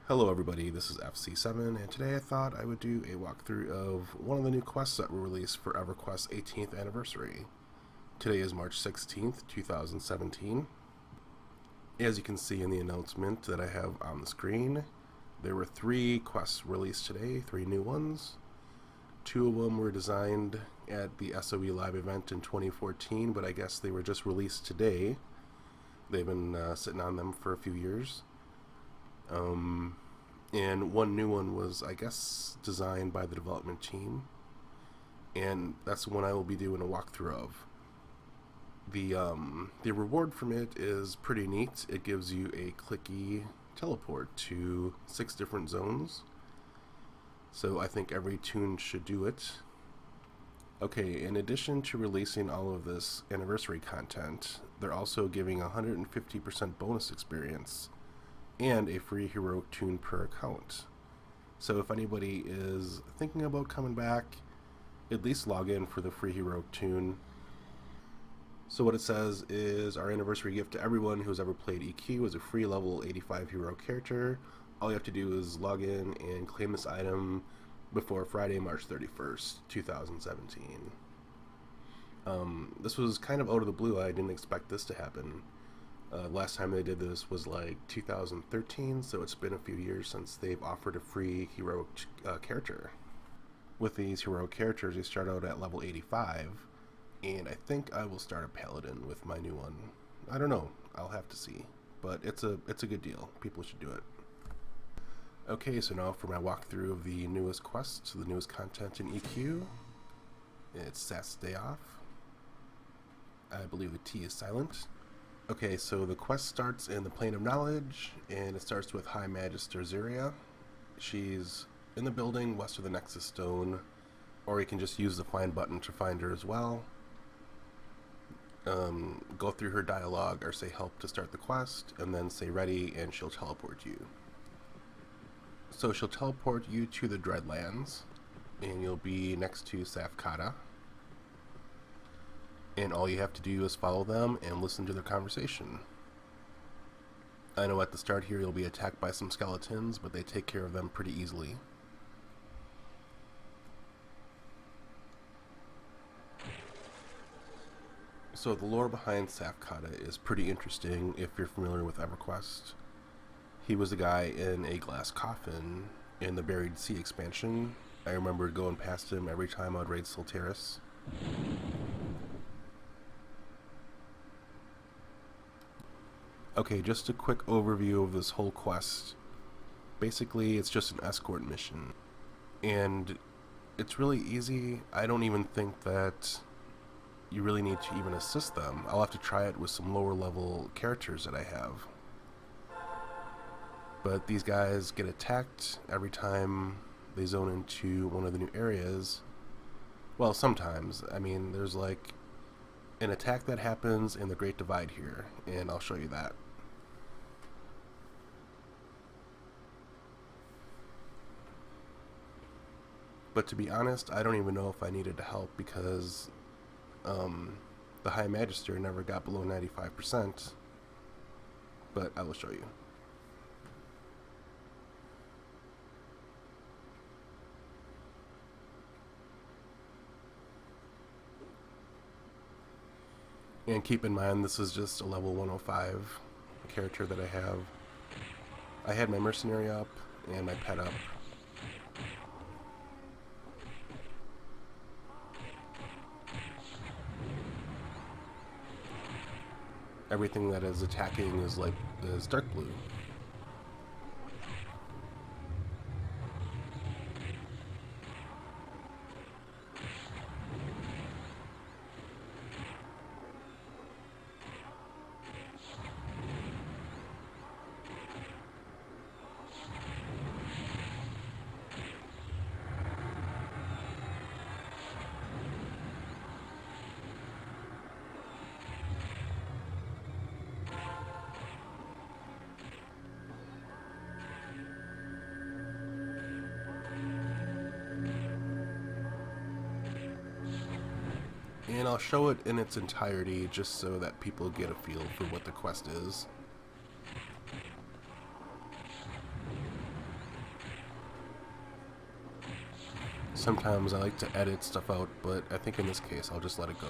Hello everybody, this is FC7, and today I thought I would do a walkthrough of one of the new quests that were released for EverQuest's 18th anniversary. Today is March 16th, 2017. As you can see in the announcement that I have on the screen, there were 3 quests released today, 3 new ones. 2 of them were designed at the SOE Live event in 2014, but I guess they were just released today. They've been sitting on them for a few years. And one new one was, I guess, designed by the development team, and that's the one I will be doing a walkthrough of. The reward from it is pretty neat. It gives you a clicky teleport to 6 different zones, so I think every tune should do it. Okay, in addition to releasing all of this anniversary content, they're also giving 150% bonus experience and a free heroic tune per account. So if anybody is thinking about coming back, at least log in for the free heroic tune. So what it says is, our anniversary gift to everyone who's ever played EQ is a free level 85 hero character. All you have to do is log in and claim this item before Friday, March 31st, 2017. This was kind of out of the blue. I didn't expect this to happen. Last time they did this was like 2013, so it's been a few years since they've offered a free heroic character. With these heroic characters, you start out at level 85, and I think I will start a paladin with my new one. I don't know, I'll have to see, but it's a good deal. People should do it. Okay, so now for my walkthrough of the newest quests, the newest content in EQ. It's Tsaph Day Off. I believe the T is silent. Okay, so the quest starts in the Plane of Knowledge, and it starts with High Magister Zeria. She's in the building west of the Nexus Stone, or you can just use the find button to find her as well. Go through her dialogue or say help to start the quest, and then say ready, and she'll teleport you. So she'll teleport you to the Dreadlands, and you'll be next to Tsaph, and all you have to do is follow them and listen to their conversation. I know at the start here you'll be attacked by some skeletons, but they take care of them pretty easily. So the lore behind Tsaph is pretty interesting if you're familiar with EverQuest. He was a guy in a glass coffin in the Buried Sea expansion. I remember going past him every time I'd raid Solteris. Okay, just a quick overview of this whole quest. Basically, it's just an escort mission, and it's really easy. I don't even think that you really need to even assist them. I'll have to try it with some lower level characters that I have. But these guys get attacked every time they zone into one of the new areas. Well, sometimes. I mean, there's like an attack that happens in the Great Divide here, and I'll show you that. But to be honest, I don't even know if I needed to help because the High Magister never got below 95%, but I will show you. And keep in mind, this is just a level 105 character that I have. I had my mercenary up and my pet up. Everything that is attacking is dark blue. And I'll show it in its entirety just so that people get a feel for what the quest is. Sometimes I like to edit stuff out, but I think in this case I'll just let it go.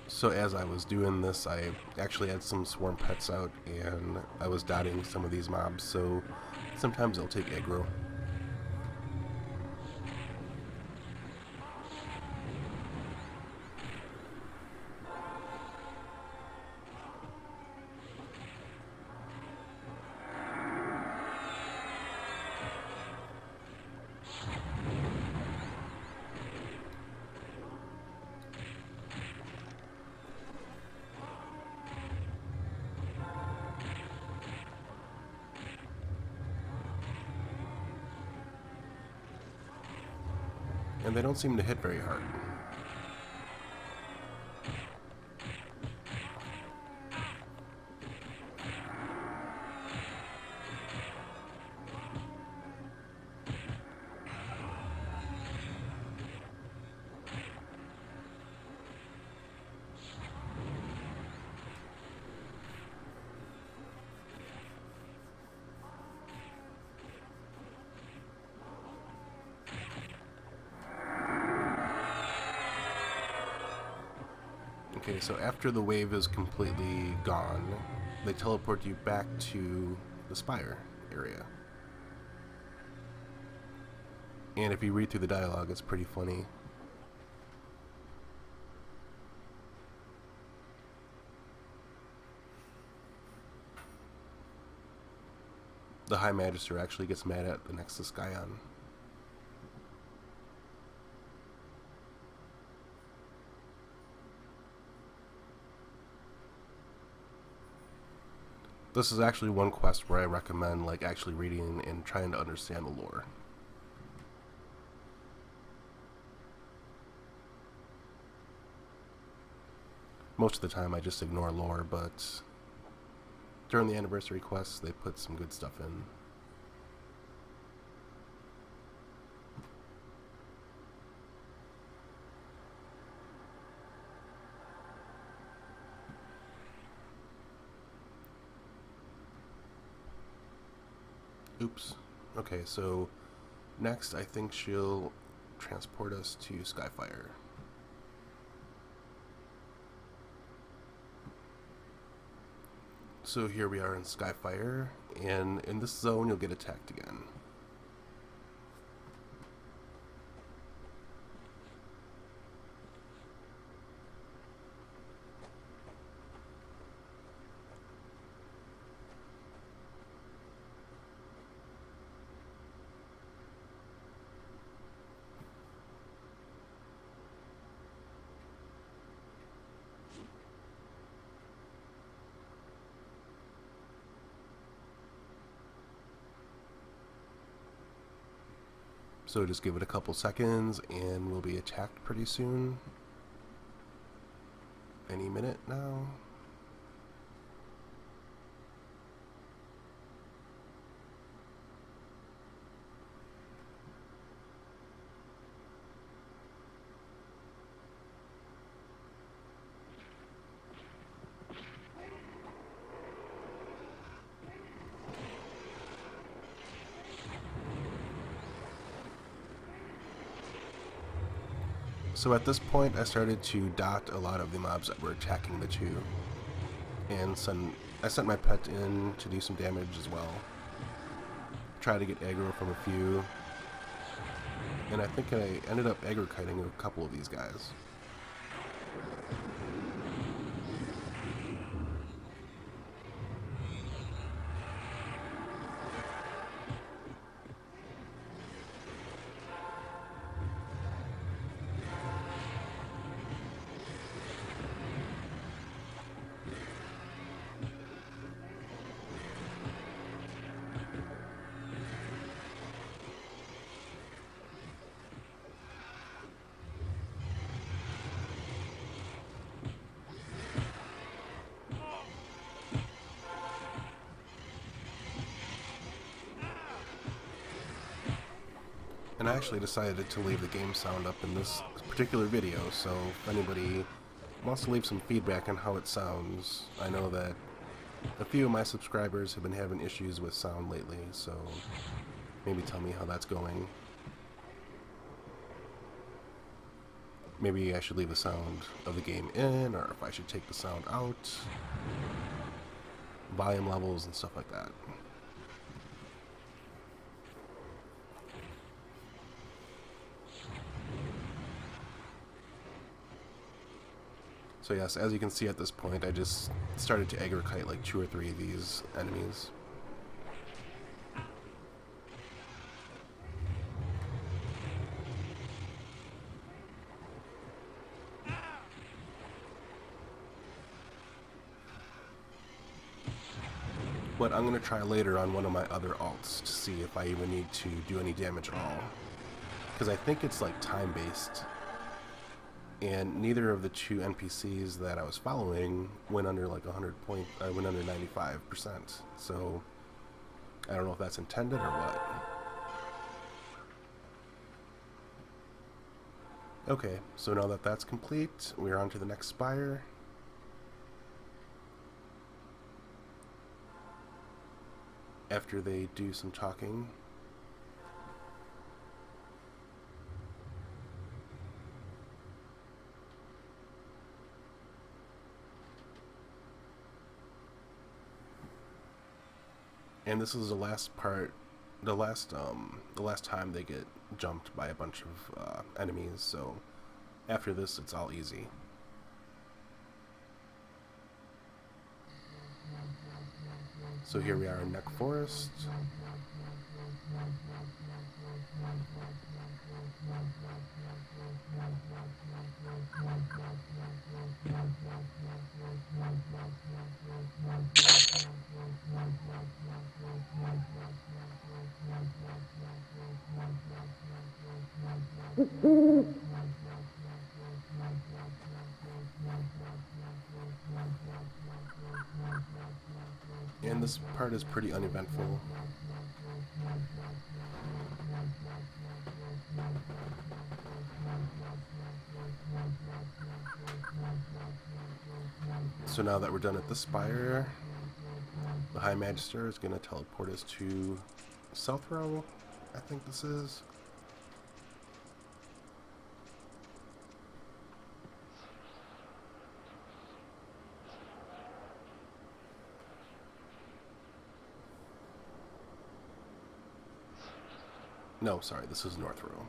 So as I was doing this, I actually had some swarm pets out, and I was dotting some of these mobs, so sometimes they'll take aggro. And they don't seem to hit very hard. Okay, so after the wave is completely gone, they teleport you back to the spire area. And if you read through the dialogue, it's pretty funny. The High Magister actually gets mad at the Nexus Scion. This is actually one quest where I recommend actually reading and trying to understand the lore. Most of the time I just ignore lore, but during the anniversary quests they put some good stuff in. Oops. Okay, so next I think she'll transport us to Skyfire. So here we are in Skyfire, and in this zone you'll get attacked again. So just give it a couple seconds and we'll be attacked pretty soon. Any minute now. So at this point, I started to dot a lot of the mobs that were attacking the two, and I sent my pet in to do some damage as well. Try to get aggro from a few, and I think I ended up aggro-kiting a couple of these guys. And I actually decided to leave the game sound up in this particular video, so if anybody wants to leave some feedback on how it sounds, I know that a few of my subscribers have been having issues with sound lately, so maybe tell me how that's going. Maybe I should leave the sound of the game in, or if I should take the sound out, volume levels and stuff like that. So yes, as you can see at this point, I just started to aggro-kite like 2 or 3 of these enemies. But I'm going to try later on one of my other alts to see if I even need to do any damage at all. Because I think it's like time-based. And neither of the 2 NPCs that I was following went under like 100 went under 95%. So I don't know if that's intended or what. Okay, so now that that's complete, we're on to the next spire. After they do some talking. And this is the last part, the last time they get jumped by a bunch of enemies, so after this it's all easy. So here we are in Neck Forest. And this part is pretty uneventful. So now that we're done at the spire, the High Magister is going to teleport us to South Row, I think this is. No, sorry, this is North Row.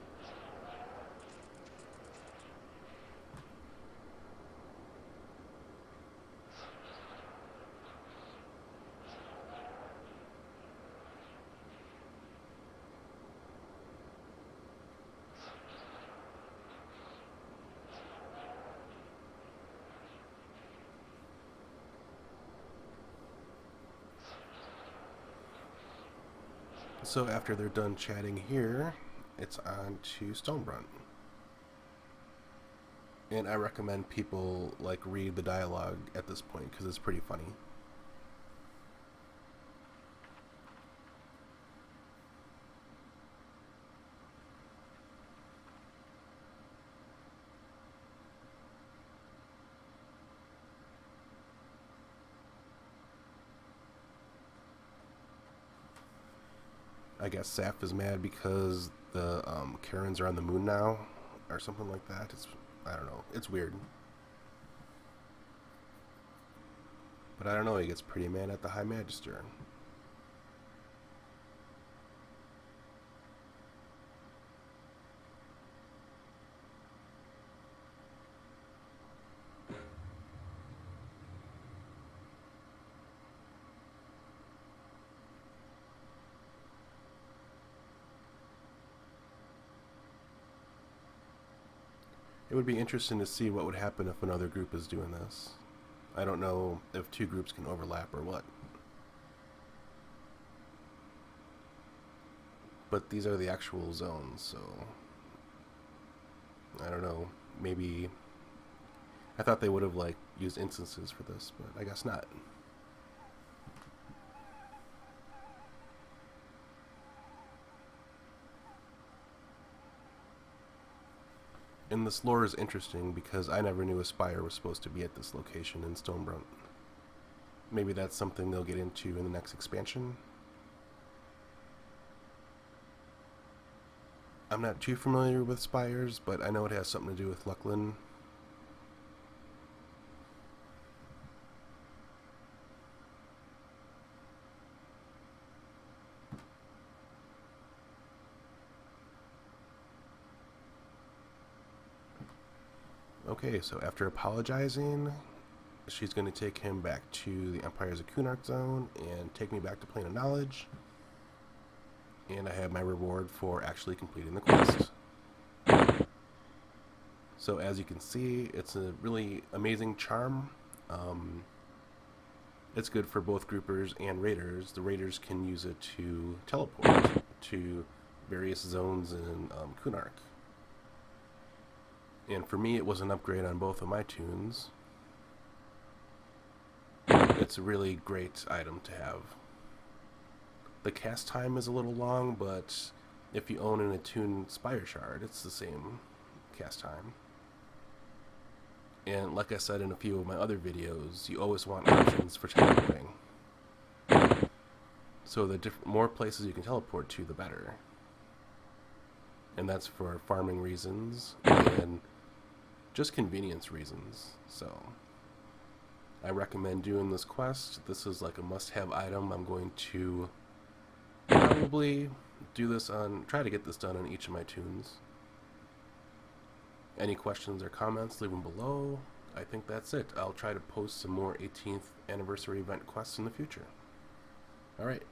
So after they're done chatting here, it's on to Stonebrunt. And I recommend people like read the dialogue at this point because it's pretty funny. I guess Tsaph is mad because the Karens are on the moon now, or something like that. I don't know. It's weird. But I don't know, he gets pretty mad at the High Magister. It would be interesting to see what would happen if another group is doing this. I don't know if 2 groups can overlap or what. But these are the actual zones, so I don't know. Maybe I thought they would have like used instances for this, but I guess not. And this lore is interesting because I never knew a spire was supposed to be at this location in Stonebrunt. Maybe that's something they'll get into in the next expansion. I'm not too familiar with spires, but I know it has something to do with Lucklin. Okay, so after apologizing, she's going to take him back to the Empires of Kunark zone and take me back to Plane of Knowledge. And I have my reward for actually completing the quest. So as you can see, it's a really amazing charm. It's good for both groupers and raiders. The raiders can use it to teleport to various zones in Kunark. And for me, it was an upgrade on both of my tunes. It's a really great item to have. The cast time is a little long, but if you own an attuned Spire Shard, it's the same cast time. And like I said in a few of my other videos, you always want options for teleporting. So the more places you can teleport to, the better. And that's for farming reasons and just convenience reasons. So I recommend doing this quest. This is like a must-have item. I'm going to probably try to get this done on each of my tunes. Any questions or comments, leave them below. I think that's it. I'll try to post some more 18th anniversary event quests in the future. Alright,